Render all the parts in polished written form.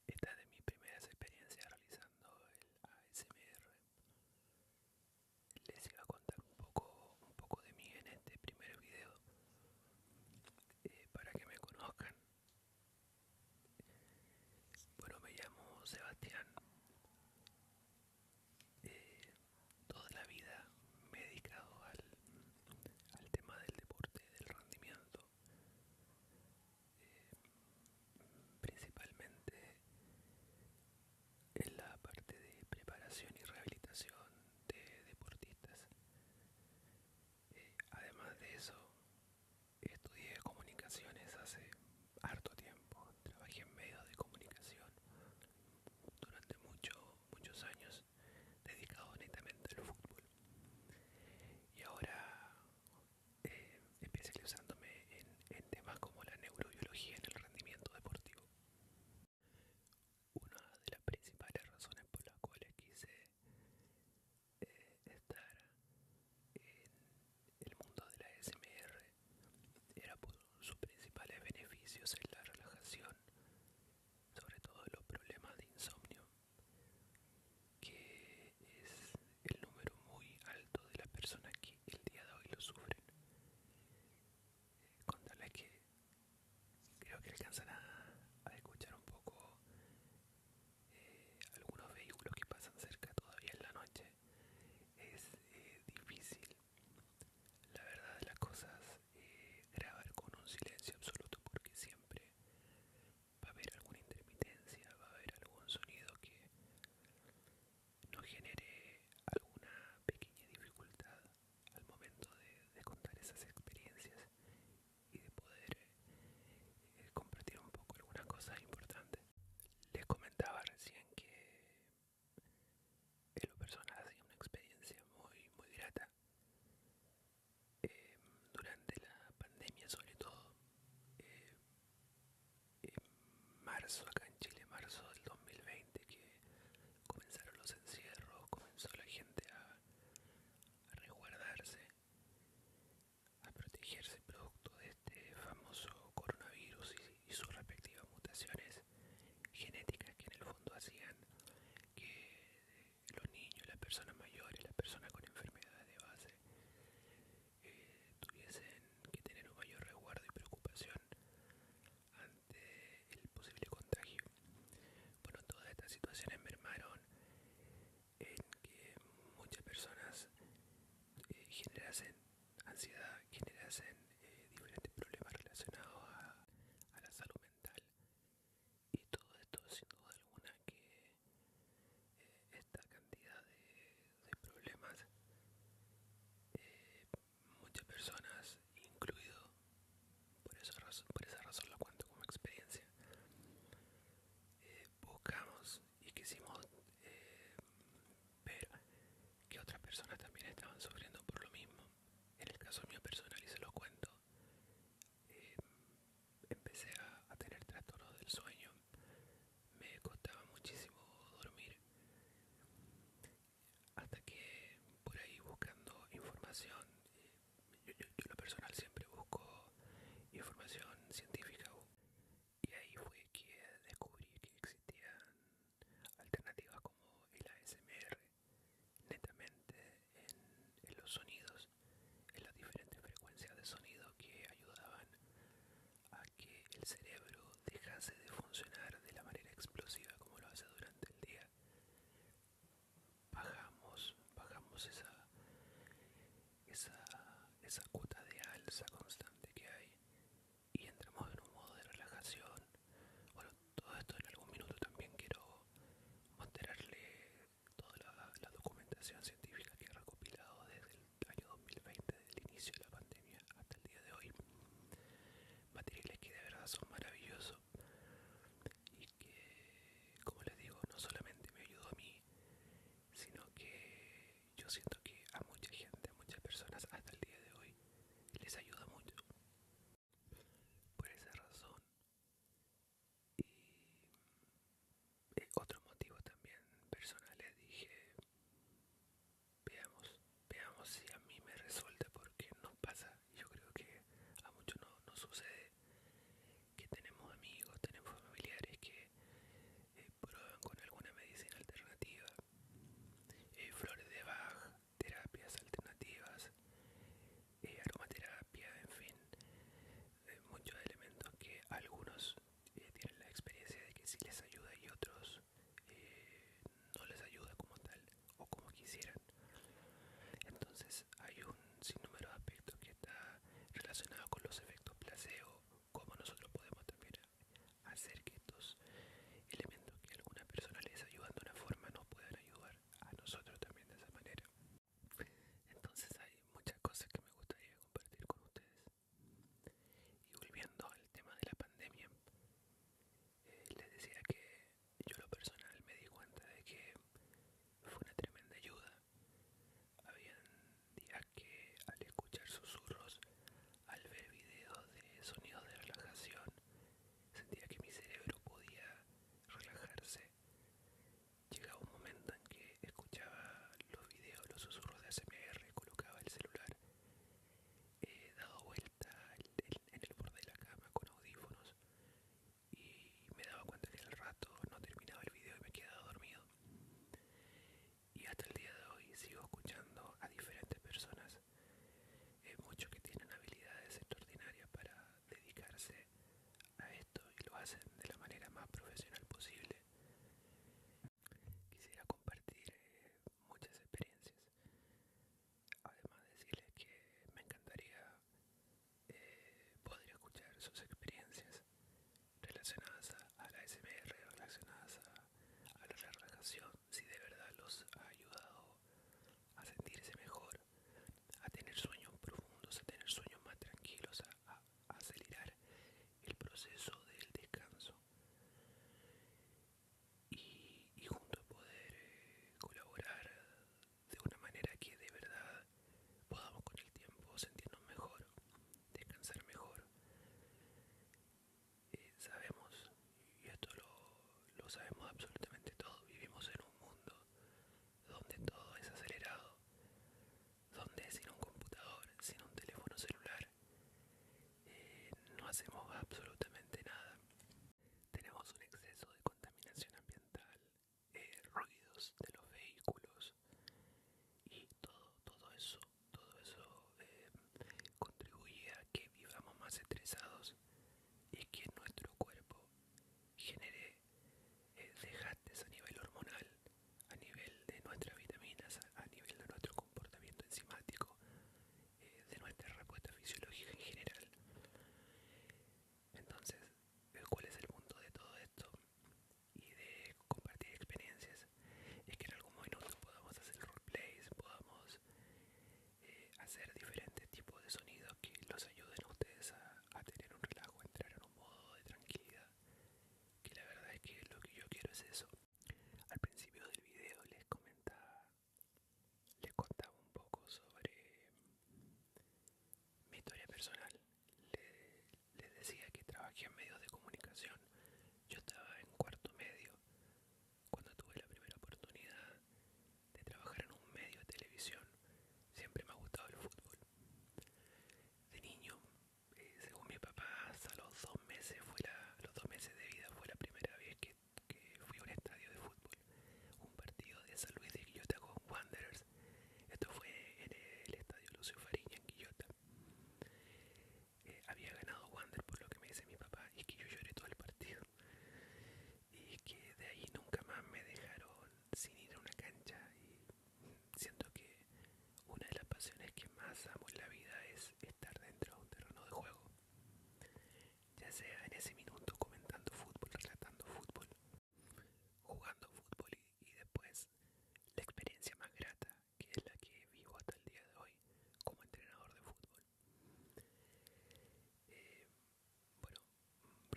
Esta es de mis primeras experiencias realizando el ASMR. Les iba a contar un poco de mí en este primer video, para que me conozcan. Bueno, me llamo Sebastián. Eh, Toda la vida me he dedicado al tema del deporte, del rendimiento. Principalmente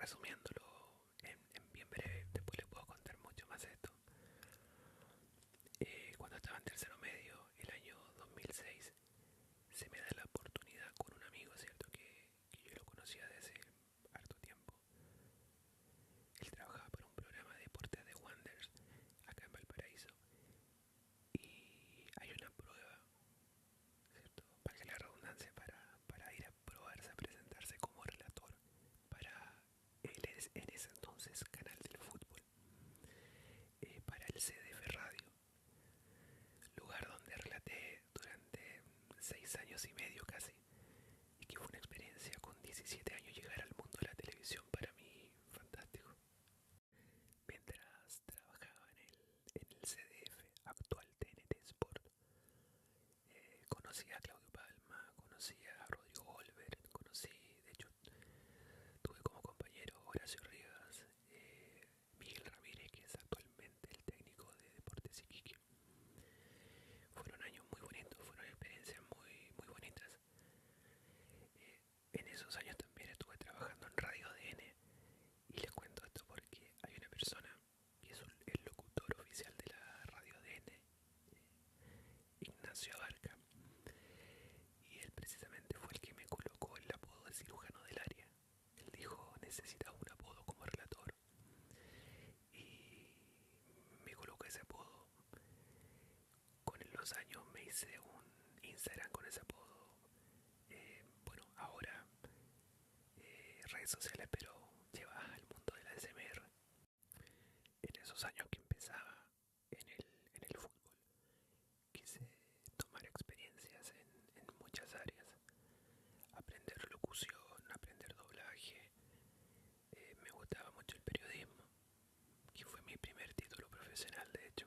resumiéndolo en bien breve, después les puedo contar mucho más de esto. Cuando estaba en tercero medio, el año 2006, se me da la oportunidad con un amigo, ¿cierto? Que yo lo conocía desde harto tiempo. Él trabajaba para un programa de deportes de Wanderers acá en Valparaíso. Y hay una prueba, ¿cierto? Valga la redundancia, para ir a probarse, a presentarse como relator para en ese entonces Canal del Fútbol, para el CDF Radio, lugar donde relaté durante 6 años y medio casi, y que fue una experiencia con 17 años llegar al mundo de la televisión para mí fantástico. Mientras trabajaba en el CDF, actual TNT Sport, conocí a Claudio Palma, conocí a Rodrigo Olver, conocí, de hecho, tuve como compañero Horacio Rivas, Miguel Ramírez, que es actualmente el técnico de Deportes Iquique. Fueron años muy bonitos, fueron experiencias muy bonitas. En esos años también estuve trabajando en Radio ADN, y les cuento esto porque hay una persona que es el locutor oficial de la Radio ADN, Ignacio Abarca, y él precisamente fue el que me colocó el apodo de cirujano del área. Él dijo, necesitaba un apodo como relator, y me colocó ese apodo. Con los años me hice un Instagram con ese apodo. Bueno, ahora redes sociales, pero lleva al mundo de la SMR. En esos años que empezaba en el fútbol, quise tomar experiencias en muchas áreas, aprender locución, aprender doblaje. Me gustaba mucho el periodismo, que fue mi primer título profesional de hecho.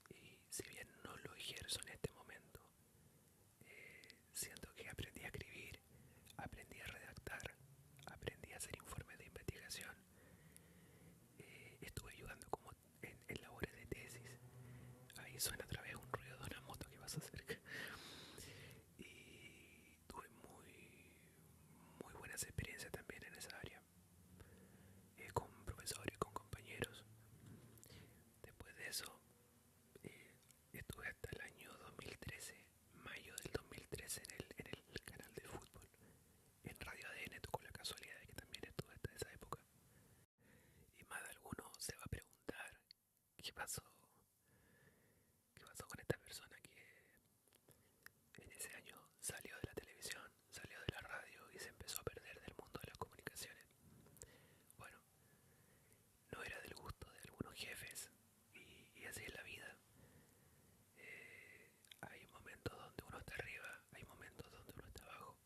Y si bien no lo ejerzo en este momento, siento que aprendí a escribir, aprendí a redactar, aprendí a hacer informes de investigación. Estuve ayudando como en labores de tesis. Ahí suena otra vez un ruido de una moto que pasa cerca. Y tuve muy buenas experiencias también en esa área, con profesores, con compañeros. Después de eso, estuve hasta el año 2013, mayo del 2013, en el canal de fútbol. En Radio ADN tocó la casualidad de que también estuve hasta esa época. Y más de alguno se va a preguntar, ¿qué pasó? ¿Qué pasó con esta persona que en ese año salió de la televisión, salió de la radio y se empezó a perder del mundo de las comunicaciones? Bueno, no era del gusto de algunos jefes, y así es la vida. Hay momentos donde uno está arriba, hay momentos donde uno está abajo,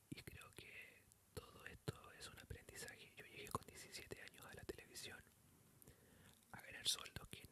y creo que todo esto es un aprendizaje. Yo llegué con 17 años a la televisión a ganar sueldos que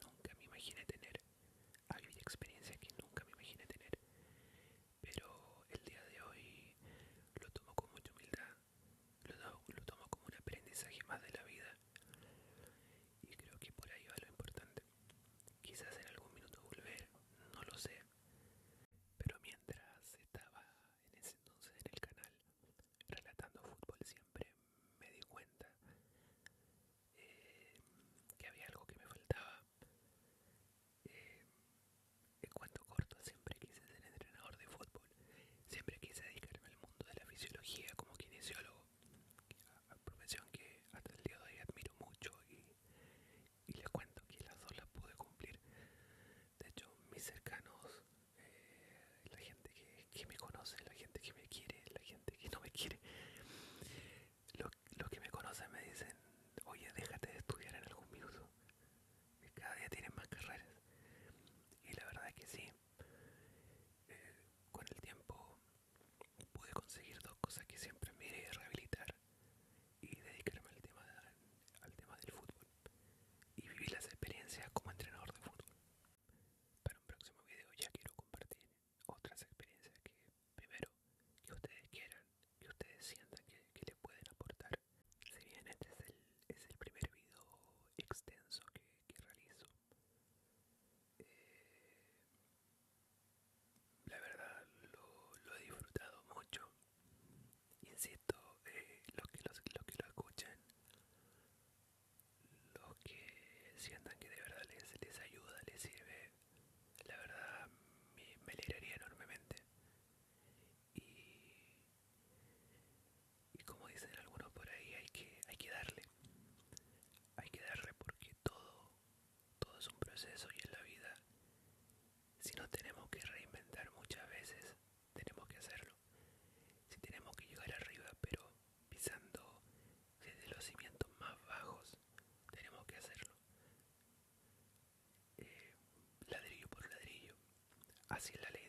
así es la ley.